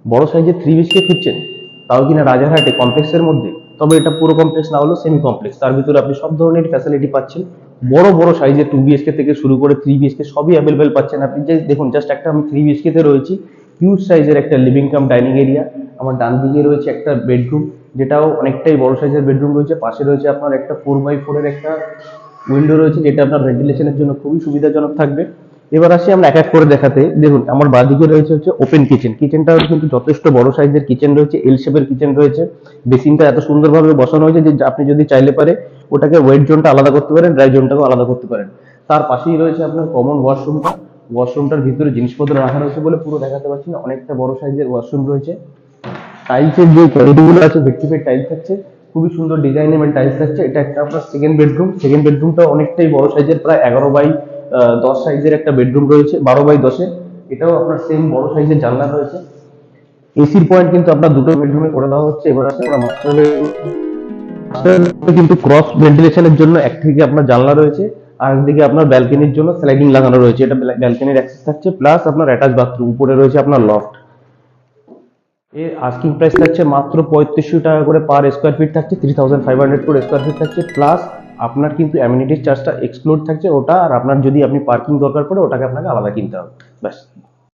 বড় সাইজের 3 BHK খুঁজছেন, তাও কিনা রাজারহাটে কমপ্লেক্সের মধ্যে, তবে এটা পুরো কমপ্লেক্স না হলেও সেমি কমপ্লেক্স, তার ভিতরে আপনি সব ধরনের ফ্যাসিলিটি পাচ্ছেন। বড় বড় সাইজের 2 BHK থেকে শুরু করে 3 BHK সবই অ্যাভেলেবেল পাচ্ছেন আপনি। যে দেখুন, জাস্ট একটা আমি 3 BHK তে রয়েছি, হিউজ সাইজের একটা লিভিং কাম ডাইনিং এরিয়া। আমার ডান দিকে রয়েছে একটা বেডরুম, যেটাও অনেকটাই বড় সাইজের বেডরুম রয়েছে। পাশে রয়েছে আপনার একটা 4x4 একটা উইন্ডো রয়েছে, যেটা আপনার ভেন্টিলেশনের জন্য খুবই সুবিধাজনক থাকবে। এবার আসি আমরা এক এক করে দেখাতে। দেখুন, আমার বাঁদিকে রয়েছে হচ্ছে ওপেন কিচেন। কিচেনটাও কিন্তু যথেষ্ট বড় সাইজের কিচেন রয়েছে, এল শেপের কিচেন রয়েছে। বেসিনটা এত সুন্দরভাবে বসানো হয়েছে যে আপনি যদি চাইলে পারে ওটাকে ওয়েট জোনটা আলাদা করতে পারেন, ড্রাই জোনটাকেও আলাদা করতে পারেন। তার পাশেই রয়েছে আপনার কমন ওয়াশরুমটা। ওয়াশরুমটার ভিতরে জিনিসপত্র রাখা রয়েছে বলে পুরো দেখাতে পারছি না, অনেকটা বড় সাইজের ওয়াশরুম রয়েছে। টাইলসের যে কোয়ালিটি গুলো আছে, ভেট্রিফাইড টাইলস থাকছে, খুবই সুন্দর ডিজাইনেবল টাইলস থাকছে। এটা একটা আপনার সেকেন্ড বেডরুম। সেকেন্ড বেডরুমটা অনেকটাই বড় সাইজের, প্রায় 11x10 সাইজের একটা বেডরুম রয়েছে, 12x10। এটাও আপনার সেম বড় সাইজের জানলা রয়েছে। এসির পয়েন্ট কিন্তু আপনার দুটো বেডরুমে করে দেওয়া হচ্ছে। এবার আসলে আমরা মাস্টার কিন্তু ক্রস ভেন্টিলেশনের জন্য একদিকে আপনার জানলা রয়েছে, আর একদিকে আপনার ব্যালকনির জন্য স্লাইডিং লাগানো রয়েছে। এটা ব্যালকনির অ্যাক্সেস থাকছে, প্লাস আপনার অ্যাটাচ বাথরুম, উপরে রয়েছে আপনার লফট। এর আস্কিং প্রাইস থাকছে মাত্র 3500 টাকা করে পার স্কোয়ার ফিট থাকছে, 3500 করে স্কোয়ার ফিট থাকছে। প্লাস আপনার কিন্তু অ্যামিনিটিস চার্জটা এক্সক্লুড থাকছে ওটা, আর আপনার যদি আপনি পার্কিং দরকার পড়ে ওটাকে আপনাকে আলাদা কিনতে হবে, ব্যাস।